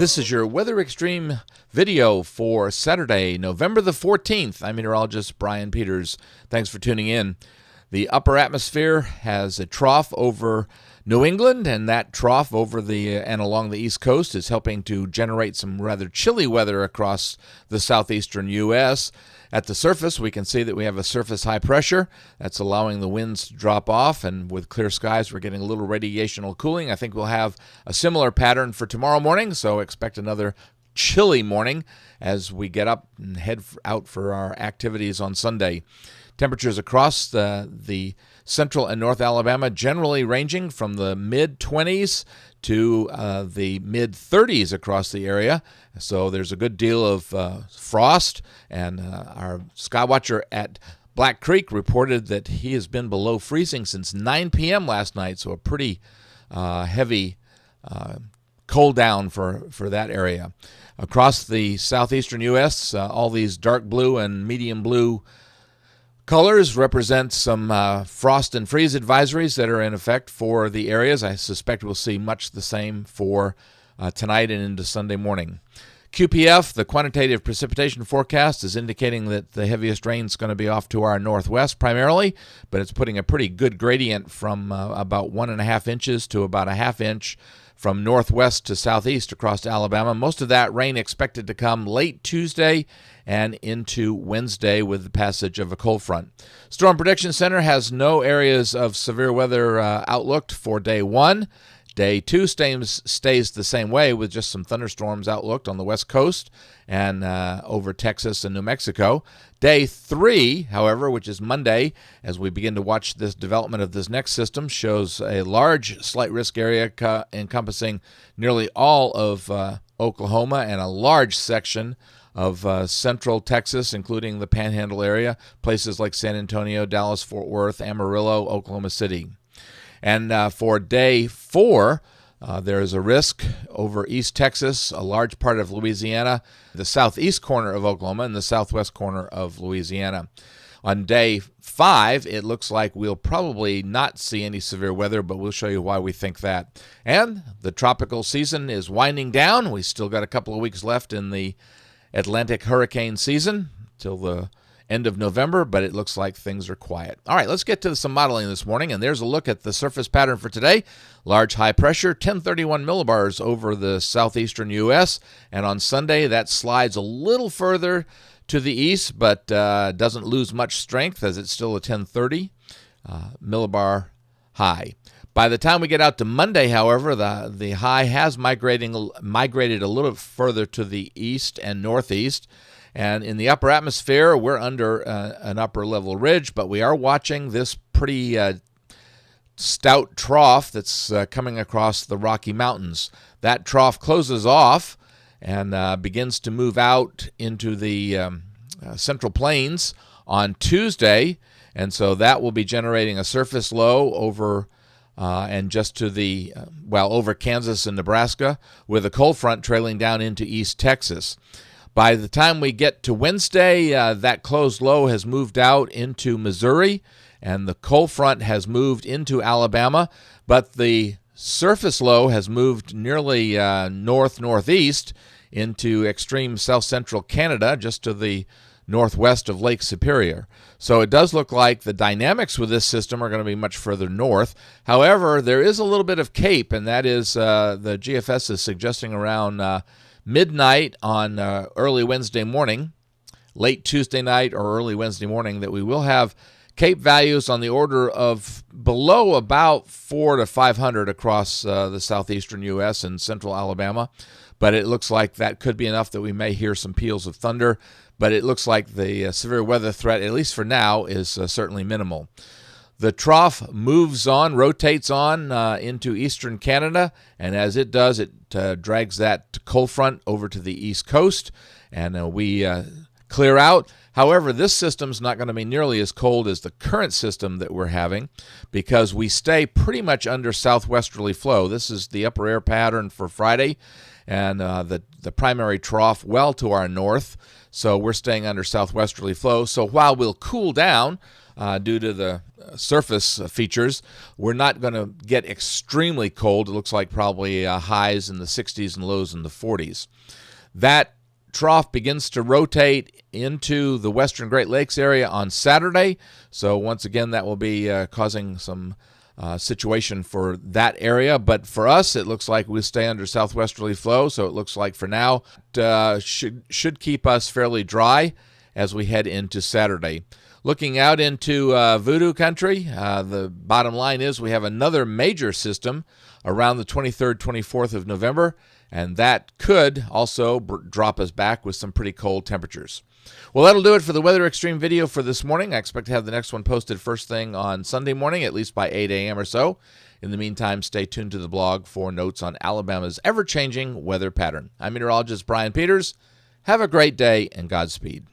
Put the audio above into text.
This is your Weather Extreme video for Saturday, November the 14th. I'm meteorologist Brian Peters. Thanks for tuning in. The upper atmosphere has a trough over New England, and that trough over and along the East Coast is helping to generate some rather chilly weather across the southeastern U.S. At the surface, we can see that we have a surface high pressure that's allowing the winds to drop off, and with clear skies, we're getting a little radiational cooling. I think we'll have a similar pattern for tomorrow morning, so expect another chilly morning as we get up and head out for our activities on Sunday. Temperatures across the central and north Alabama generally ranging from the mid-20s to the mid-30s across the area. So there's a good deal of frost, and our skywatcher at Black Creek reported that he has been below freezing since 9 p.m. last night, so a pretty heavy cold down for that area. Across the southeastern U.S., all these dark blue and medium blue colors represent some frost and freeze advisories that are in effect for the areas. I suspect we'll see much the same for tonight and into Sunday morning. QPF, the quantitative precipitation forecast, is indicating that the heaviest rain is going to be off to our northwest primarily, but it's putting a pretty good gradient from about 1.5 inches to about a half inch from northwest to southeast across Alabama. Most of that rain expected to come late Tuesday and into Wednesday with the passage of a cold front. Storm Prediction Center has no areas of severe weather outlooked for day one. Day two stays the same way with just some thunderstorms outlooked on the west coast and over Texas and New Mexico. Day three, however, which is Monday, as we begin to watch this development of this next system, shows a large slight risk area encompassing nearly all of Oklahoma and a large section of central Texas, including the Panhandle area, places like San Antonio, Dallas, Fort Worth, Amarillo, Oklahoma City. And for day four, there is a risk over East Texas, a large part of Louisiana, the southeast corner of Oklahoma, and the southwest corner of Louisiana. On day five, it looks like we'll probably not see any severe weather, but we'll show you why we think that. And the tropical season is winding down. We still got a couple of weeks left in the Atlantic hurricane season till the end of November, but it looks like things are quiet. All right, let's get to some modeling this morning, and there's a look at the surface pattern for today. Large high pressure, 1031 millibars over the southeastern U.S., and on Sunday that slides a little further to the east, but doesn't lose much strength as it's still a 1030 millibar high. By the time we get out to Monday, however, the high has migrated a little further to the east and northeast. And in the upper atmosphere, we're under an upper level ridge, but we are watching this pretty stout trough that's coming across the Rocky Mountains. That trough closes off and begins to move out into the Central Plains on Tuesday, and so that will be generating a surface low over and just to the, over Kansas and Nebraska, with a cold front trailing down into East Texas. By the time we get to Wednesday, that closed low has moved out into Missouri, and the cold front has moved into Alabama, but the surface low has moved nearly northeast into extreme south-central Canada, just to the northwest of Lake Superior. So it does look like the dynamics with this system are going to be much further north. However, there is a little bit of cape, and that is the GFS is suggesting around midnight on early Wednesday morning, late Tuesday night or early Wednesday morning, that we will have cape values on the order of below about 400 to 500 across the southeastern U.S. and central Alabama. But it looks like that could be enough that we may hear some peals of thunder. But it looks like the severe weather threat, at least for now, is certainly minimal. The trough moves on, rotates on into eastern Canada, and as it does, it drags that cold front over to the east coast, and we clear out. However, this system's not going to be nearly as cold as the current system that we're having because we stay pretty much under southwesterly flow. This is the upper air pattern for Friday, and the primary trough well to our north, so we're staying under southwesterly flow. So while we'll cool down due to the surface features. We're not going to get extremely cold. It looks like probably highs in the 60s and lows in the 40s. That trough begins to rotate into the western Great Lakes area on Saturday. So once again, that will be causing some situation for that area. But for us, it looks like we stay under southwesterly flow. So it looks like for now, should keep us fairly dry as we head into Saturday. Looking out into voodoo country, the bottom line is we have another major system around the 23rd, 24th of November, and that could also drop us back with some pretty cold temperatures. Well, that'll do it for the Weather Xtreme video for this morning. I expect to have the next one posted first thing on Sunday morning, at least by 8 a.m. or so. In the meantime, stay tuned to the blog for notes on Alabama's ever-changing weather pattern. I'm meteorologist Brian Peters. Have a great day and Godspeed.